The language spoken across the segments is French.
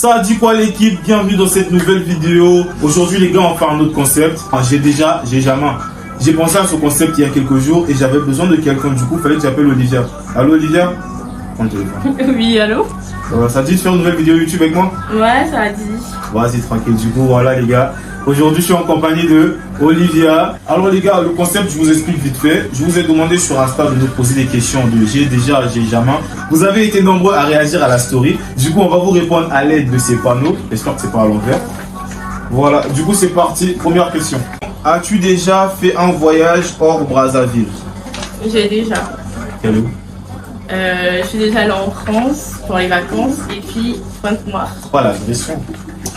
Ça dit quoi l'équipe? Bienvenue dans cette nouvelle vidéo. Aujourd'hui les gars, on va faire un autre concept. J'ai pensé à ce concept il y a quelques jours et j'avais besoin de quelqu'un. Du coup, il fallait que j'appelle Olivia. Allô Olivia? Prends le téléphone. Oui, allô? Ça dit de faire une nouvelle vidéo YouTube avec moi? Ouais, ça a dit. Vas-y, tranquille. Du coup, voilà les gars. Aujourd'hui, je suis en compagnie de Olivia. Alors les gars, le concept, je vous explique vite fait. Je vous ai demandé sur Insta de nous poser des questions de j'ai jamais. Vous avez été nombreux à réagir à la story. Du coup, on va vous répondre à l'aide de ces panneaux. J'espère que c'est pas à l'envers. Voilà, du coup, c'est parti. Première question. As-tu déjà fait un voyage hors Brazzaville? J'ai déjà. Quel où? Je suis déjà allée en France pour les vacances et puis Pointe-Noire. Voilà, la question.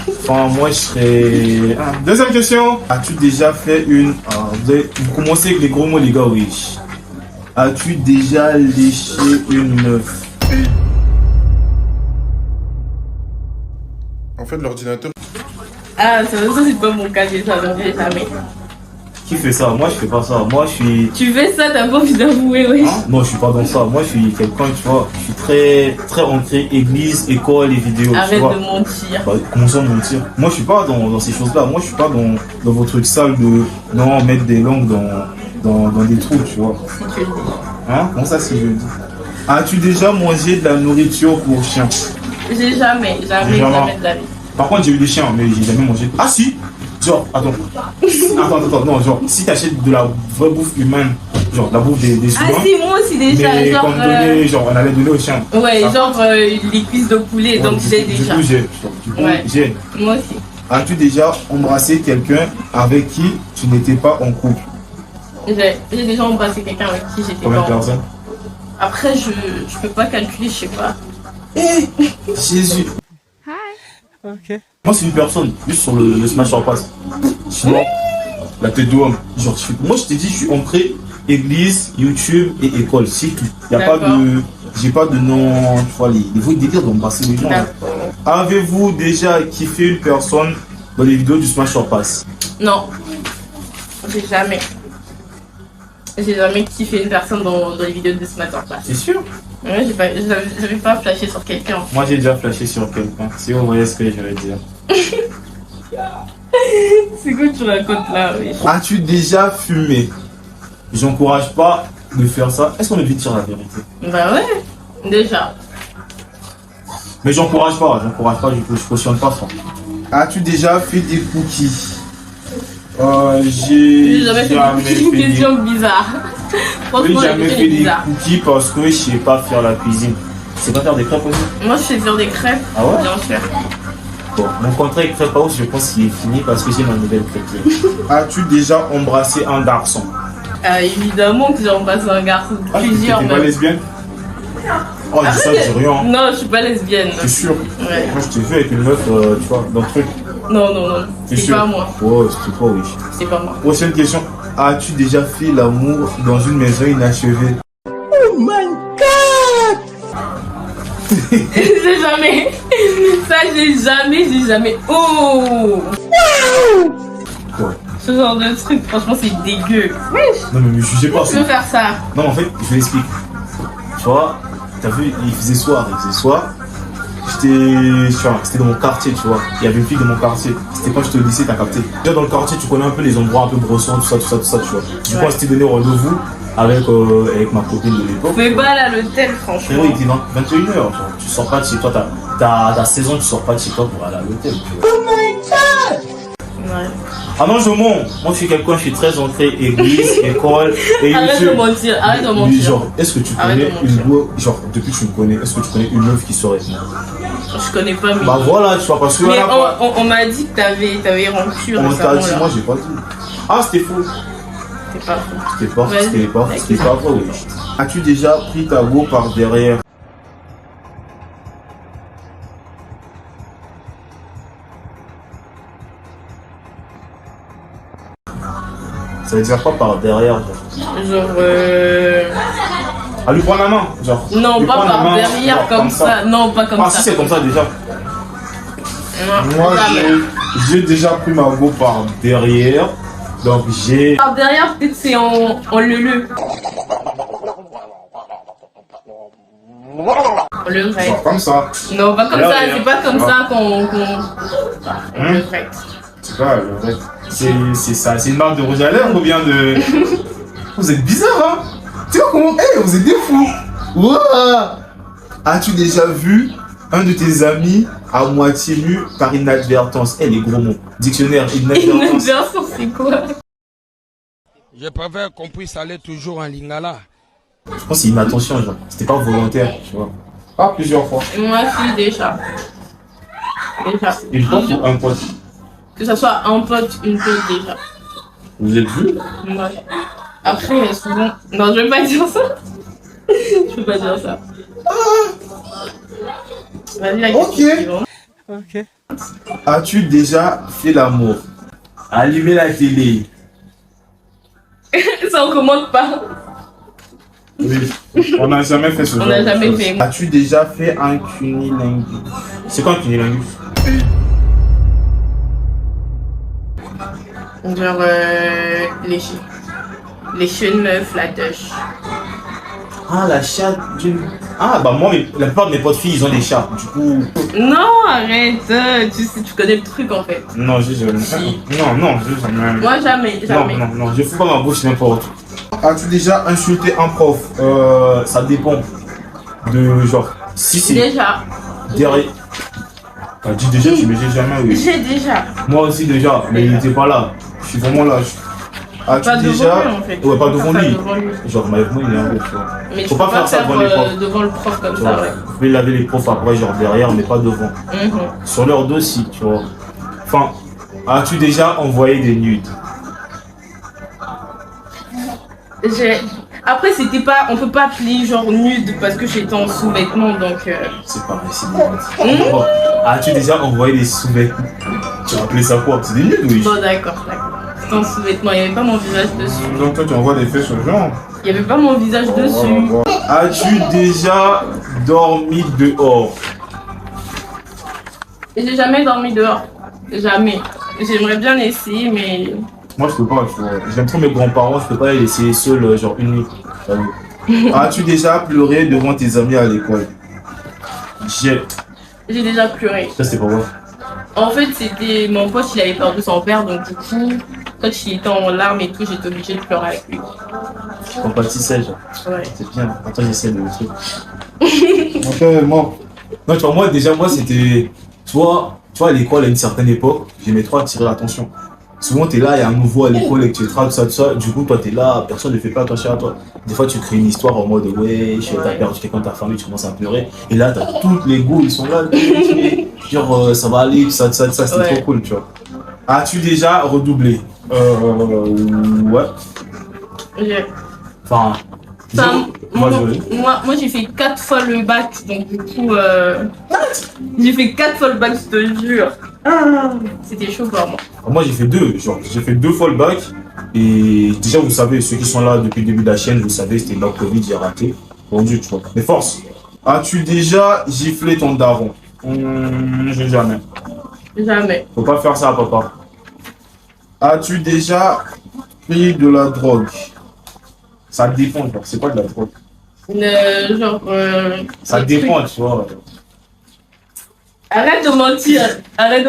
Enfin, moi, je serais... Deuxième question. As-tu déjà fait une... vous commencez avec les gros mots, les gars, oui. As-tu déjà léché une meuf? En fait, l'ordinateur... Ah, ça c'est pas mon cas déjà, donc j'ai jamais. Qui fait ça? Moi, je fais pas ça. Moi, je suis... Tu fais ça, t'as pas envie d'avouer, oui. Non, je suis pas dans ça. Moi, je suis quelqu'un, tu vois, je suis très ancré église, école et vidéos. Arrête tu vois. de mentir. Bah, comment ça mentir? Moi, je suis pas dans ces choses-là. Moi, je suis pas dans vos trucs sales de non mettre des langues dans des trous, tu vois. Si tu le dis. Hein? Comment ça, si je le dis? As-tu déjà mangé de la nourriture pour chien? J'ai jamais de la vie. Par contre, j'ai eu des chiens, mais j'ai jamais mangé. Ah si! Genre, attends, non, genre, si t'achètes de la vraie bouffe humaine, genre la bouffe des humains. Ah si, moi aussi déjà, mais genre... genre, on allait donner aux chiens. Ouais, genre les cuisses de poulet, Ouais, donc j'ai déjà. Du coup, Ouais. j'ai. Moi aussi. As-tu déjà embrassé quelqu'un avec qui tu n'étais pas en couple? J'ai déjà embrassé quelqu'un avec qui j'étais Combien de pas en personnes? Après, je peux pas calculer, je sais pas. Eh Jésus! Ok. Moi, c'est une personne, juste sur le Smash or Pass. Sinon, la tête d'homme. Genre, moi, je t'ai dit, je suis entré église, YouTube et école, c'est tout. J'ai pas de nom, tu vois, il faut délire d'embrasser les gens. Avez-vous déjà kiffé une personne dans les vidéos du Smash or Pass? Non, j'ai jamais. J'ai jamais kiffé une personne dans les vidéos de ce matin. C'est sûr? Ouais, j'avais pas flashé sur quelqu'un. Moi, j'ai déjà flashé sur quelqu'un. Si vous voyez ce que je veux dire. C'est quoi que tu racontes là, oui. As-tu déjà fumé? J'encourage pas de faire ça. Est-ce qu'on est vite dire la vérité? Bah ouais, déjà. Mais j'encourage pas, du coup, je cautionne pas ça. As-tu déjà fait des cookies? J'ai jamais fait une question bizarre. Franchement, jamais fait des cookies parce que je sais pas faire la cuisine. Tu sais pas faire des crêpes aussi? Moi, je sais faire des crêpes. Ah ouais? Bien sûr. Bon, mon contrat avec Crêpe House, je pense qu'il est fini parce que j'ai ma nouvelle crêpière. As-tu déjà embrassé un garçon? Évidemment que j'ai embrassé un garçon. Plusieurs T'es pas même. lesbienne? Oh, je dis ça, je dis rien. Non, je suis pas lesbienne. T'es sûr? Ouais. Moi, je t'ai vu avec une meuf, tu vois, dans le truc. Non. T'es C'est sûr? pas moi. Oh, c'était pas oui. C'est pas moi. Prochaine question. As-tu déjà fait l'amour dans une maison inachevée? Oh my god! J'ai jamais. Ça, j'ai jamais. Oh! Quoi? Ce genre de truc, franchement, c'est dégueu. Non, mais me jugez pas. Tu peux faire ça. Non, en fait, je l'explique. Tu vois, t'as vu, il faisait soir. C'était dans mon quartier, tu vois. Il y avait une fille de mon quartier. C'était quand j'étais au lycée, t'as capté. Déjà dans le quartier, tu connais un peu les endroits un peu brossants, tout ça, tu vois. Du coup, on s'était donné rendez-vous avec ma copine de l'époque. Mais pas à l'hôtel, franchement. Il était 21h, genre. Tu sors pas de chez toi, t'as 16 ans, tu sors pas de chez toi pour aller à l'hôtel, tu vois. Ouais. Ah non, je mens. Moi, je suis quelqu'un, je suis très ancré église, école et Arrête YouTube. de mentir, arrête de Mais mentir. genre, est-ce que tu Arrête connais de mentir. genre, depuis que tu me connais, est-ce que tu connais une meuf qui serait moi? Je connais pas, mais. Bah voilà, tu vois, parce que Mais là, on m'a dit que t'avais rompu on t'a récemment. dit, là. moi j'ai pas dit. Ah, c'était faux. C'est pas faux. C'était pas Vas-y. vrai, oui. As-tu déjà pris ta go par derrière? Ça veut dire quoi par derrière, genre? Ah, lui prendre la main, genre. Non, lui pas prendre la par main, derrière genre, comme ça. Non, pas comme Ah, ça. si c'est comme ça déjà. Non, Moi, jamais. j'ai déjà pris ma go par derrière. Donc j'ai... Par derrière, peut-être c'est en leu. Le vrai. Genre comme ça. Non, pas comme Alors, ça, c'est pas comme ça qu'on. Le vrai. C'est pas le vrai. C'est ça, c'est une marque de rouge à lèvres ou bien de. Vous êtes bizarre, hein? Tu vois comment. Eh, vous êtes des fous! Ouah! As-tu déjà vu un de tes amis à moitié nu par inadvertance? Eh, les gros mots. Dictionnaire, inadvertance. Inadvertance, c'est quoi? Je préfère qu'on puisse aller toujours en lingala. Je pense que c'est une attention, genre. C'était pas volontaire, tu vois. Ah, plusieurs fois. Moi, je suis déjà. Déjà. Une pote ou un pote? Que ce soit un pote, une pote déjà. Vous êtes vu? Ouais. Après, souvent. Non, je vais pas dire ça. Je peux pas dire ça. Vas-y, la question suivante. Ok. As-tu déjà fait l'amour? Allumer la télé. Ça, on commande pas. Oui, on n'a jamais fait ce genre On n'a de jamais choses. fait. As-tu déjà fait un cunilingus? C'est quoi un cunilingus? Genre, les cheveux meufs, la touche. Ah, la chatte d'une... Ah, bah moi, la plupart de mes potes filles, ils ont des chats. Du coup... Non, arrête. Tu connais le truc en fait. Non, j'ai jamais... Si. Non, j'ai jamais... Moi, jamais. Jamais. Non, je fous pas ma bouche n'importe où. As-tu déjà insulté un prof? Ça dépend. De genre... Si c'est Déjà. derrière... T'as dit déjà, tu me dis jamais, oui. J'ai déjà. Moi aussi déjà, mais il était pas là. Je suis vraiment là. As-tu Pas déjà... devant lui en fait. Ouais, pas devant Pas lui. devant lui. Genre, mais moi, il est un peu, tu vois. Mais Faut tu pas peux faire ça devant les profs. devant le prof comme Tu ça, vois, ouais. vous pouvez laver les profs après, genre derrière, mais pas devant. Mhm. Sur leur dos, si, tu vois. Enfin, as-tu déjà envoyé des nudes? Après, c'était pas. On peut pas appeler genre nude parce que j'étais en sous-vêtements donc. C'est pareil, c'est des nudes. Bon, as-tu déjà envoyé des sous-vêtements? Tu vas appeler ça quoi? C'est des nudes, oui. Bon, d'accord. C'était en sous-vêtements, il n'y avait pas mon visage dessus. Donc toi, tu envoies des faits sur le genre. Il n'y avait pas mon visage dessus. As-tu déjà dormi dehors? J'ai jamais dormi dehors. Jamais. J'aimerais bien essayer, mais. Moi, je peux pas, tu vois. J'aime trop mes grands-parents, je peux pas les laisser seuls, genre une nuit. As-tu déjà pleuré devant tes amis à l'école? J'ai déjà pleuré. Ça, c'était pas vrai. En fait, c'était mon pote, il avait perdu son père, donc du coup, quand il était en larmes et tout, j'étais obligée de pleurer avec lui. Je compatissais, genre. Ouais. C'est bien. Attends, j'essaie de le truc. Non, tu vois, moi, c'était. Tu vois, à l'école, à une certaine époque, j'aimais trop attirer l'attention. Souvent, t'es là, il y a un nouveau à l'école, etc. Tout ça. Du coup, toi, t'es là, personne ne fait pas attention à toi. Des fois, tu crées une histoire en mode, ouais, t'as perdu quelqu'un de ta famille, tu commences à pleurer. Et là, t'as tous les goûts, ils sont là. Genre, ça va aller, tout ça. C'était trop cool, tu vois. As-tu déjà redoublé? Ouais. Enfin. Moi, j'ai fait 4 fois le bac, donc du coup, j'ai fait 4 fois le bac, je te jure. C'était chaud pour moi. Moi, j'ai fait 2, genre, j'ai fait 2 fois le bac. Et déjà, vous savez, ceux qui sont là depuis le début de la chaîne, vous savez, c'était le bac Covid, j'ai raté. Bon Dieu, tu vois. Mais force. As-tu déjà giflé ton daron? J'ai jamais. Jamais. Faut pas faire ça, papa. As-tu déjà pris de la drogue? Ça dépend, genre, c'est pas de la drogue. Ça dépend, tu vois. Arrête de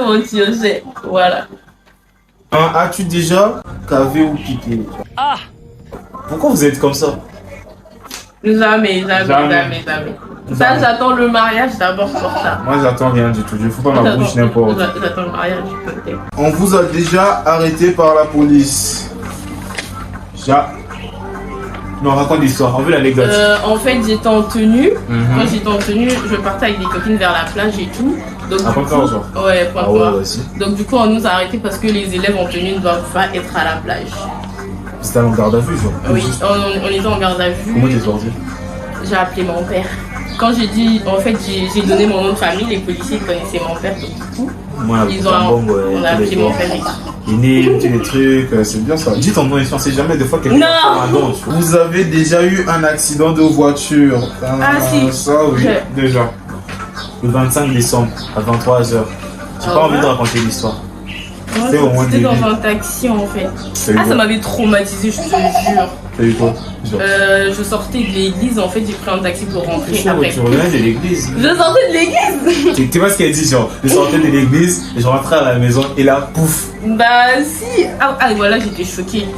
mentir, j'ai. Voilà. As-tu déjà cavé ou piqué? Ah! Pourquoi vous êtes comme ça? Jamais. Ça, j'attends le mariage d'abord pour ça. Moi, j'attends rien du tout. Je fous pas ma bouche n'importe. J'attends le mariage, peut-être. On vous a déjà arrêté par la police. Non, raconte l'histoire, on veut l'anecdote. En fait, j'étais en tenue. Quand j'étais en tenue, je partais avec des copines vers la plage et tout. Donc, à Pointe-Noire, genre? Ouais, Pointe-Noire. Ouais, aussi. Donc, du coup, on nous a arrêtés parce que les élèves en tenue ne doivent pas être à la plage. C'était en garde à vue, genre? Oui, on était en garde à vue. Comment t'es sorti? J'ai appelé mon père. Quand j'ai dit, en fait, j'ai donné mon nom de famille, les policiers connaissaient mon père, donc du coup, on a appelé mon père. Il est des trucs, c'est bien ça. Dis ton nom, on sait jamais, des fois quelqu'un a un nom. Vous avez déjà eu un accident de voiture? Si. Ça, oui, déjà. Le 25 décembre, à 23h. J'ai pas envie de raconter l'histoire. C'était dans un taxi, en fait. Ça m'avait traumatisé, je te jure. T'as eu quoi? Je sortais de l'église, en fait j'ai pris un taxi pour rentrer. Tu revenais de l'église. Je sortais de l'église. Tu vois ce qu'elle dit, genre, je sortais de l'église, je rentrais à la maison et là, pouf. Bah si. Ah voilà, j'étais choquée.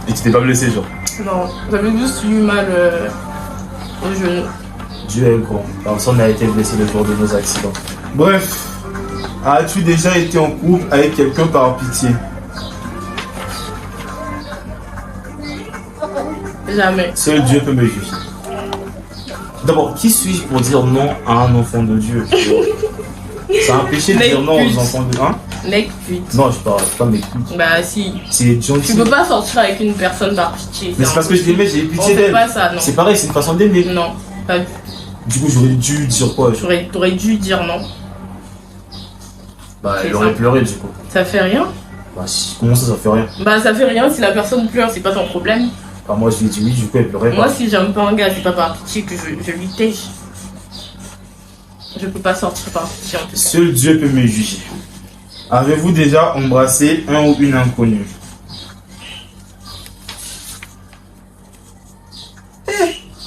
Et tu t'es pas blessé, genre? Non, j'avais juste eu mal au genou. Dieu est grand. Personne n'a été blessé le jour de nos accidents. Bref, as-tu déjà été en couple avec quelqu'un par pitié? Jamais. Seul Dieu peut me juger. D'abord, qui suis-je pour dire non à un enfant de Dieu? C'est un péché de dire non aux enfants de Dieu. Hein? Mec pute. Non, je parle pas mec pute. Bah si. C'est gentil. Tu peux pas sortir avec une personne par pitié. Mais c'est parce que je l'aimais, j'ai eu pitié d'elle. d'elle. On fait pas ça, non. C'est pareil, c'est une façon d'aimer. Non, pas du Du coup, j'aurais dû dire quoi? T'aurais dû dire non. Bah, elle aurait pleuré du coup. Ça fait rien? Bah, si, comment ça fait rien? Bah, ça fait rien si la personne pleure, c'est pas ton problème. Bah, moi, je lui ai dit oui, du coup, elle pleurait. Moi, si j'aime pas un gars, c'est pas par pitié que je lui tèche. Je peux pas sortir par pitié en tout cas. Seul Dieu peut me juger. Avez-vous déjà embrassé un ou une inconnue?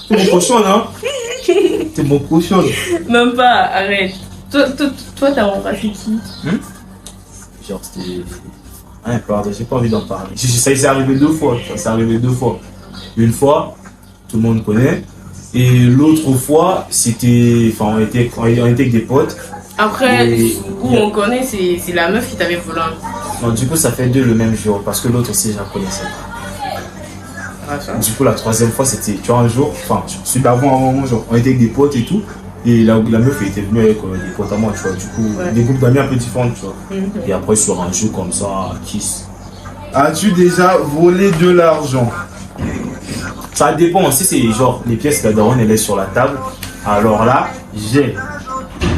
T'es mon cochon, hein? T'es mon cochon. Même pas, arrête. Toi, t'as embrassé qui? Genre, c'était... Hein, pardon, j'ai pas envie d'en parler. Ça s'est arrivé 2 fois. Ça s'est arrivé 2 fois. Une fois, tout le monde connaît. Et l'autre fois, c'était... Enfin, on était avec des potes. Après, où on connaît, c'est la meuf qui t'avait volé. Non, du coup, ça fait 2 le même jour. Parce que l'autre aussi, je la connaissais. Du coup, la 3e fois, c'était, tu vois, un jour, enfin, celui d'avant, un moment, genre, on était avec des potes et tout, et la meuf, elle était venue avec des potes à moi, tu vois, du coup, des groupes d'amis un peu différents, tu vois. Et après, sur un jeu comme ça, kiss. As-tu déjà volé de l'argent? Ça dépend, si c'est genre, les pièces que la daronne, elle est sur la table, alors là, j'ai.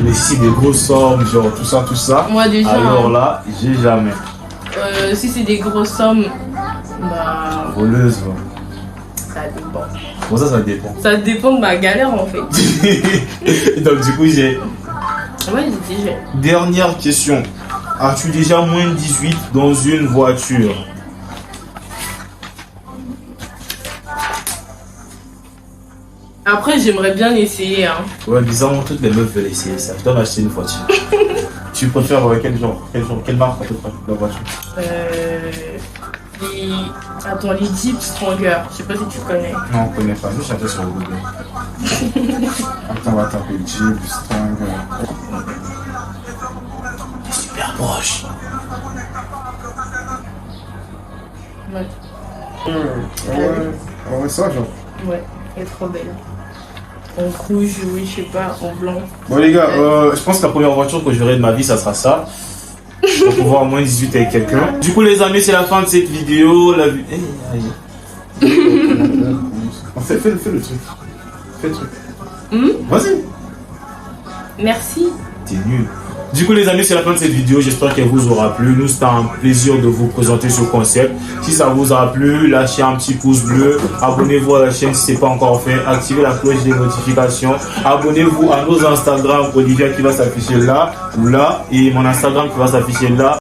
Mais si c'est des grosses sommes, genre, tout ça, moi, déjà, alors là, j'ai jamais. Si c'est des grosses sommes, bah... Voleuse, ouais. Ça dépend. Bon, ça dépend. Ça dépend de ma galère en fait. Donc du coup j'ai... Ouais, j'ai déjà. Dernière question. As-tu déjà moins de 18 dans une voiture? Après j'aimerais bien essayer hein. Ouais, bizarrement toutes les meufs veulent essayer ça. Je dois m'acheter une voiture. Tu préfères quelle marque à peu près la voiture? Attends, les Jeep Stronger, je sais pas si tu connais. Non, on connaît pas, je cherchais sur Google. Attends, on va taper Jeep Stronger. Super proche. Ouais. Ouais, ça genre. Ouais, elle est trop belle. En rouge, oui, je sais pas, en blanc. Bon les gars, je pense que la première voiture que je verrai de ma vie, ça sera ça. Pour pouvoir moins 18 avec quelqu'un. Du coup les amis, c'est la fin de cette vidéo. La vue. Fais le truc. Fais le truc. Vas-y. Merci. T'es nul. Du coup les amis, c'est la fin de cette vidéo. J'espère qu'elle vous aura plu. Nous, c'était un plaisir de vous présenter ce concept. Si ça vous a plu, lâchez un petit pouce bleu. Abonnez-vous à la chaîne si ce n'est pas encore fait. Activez la cloche des notifications. Abonnez-vous à nos Instagram. Olivia qui va s'afficher là ou là. Et mon Instagram qui va s'afficher là.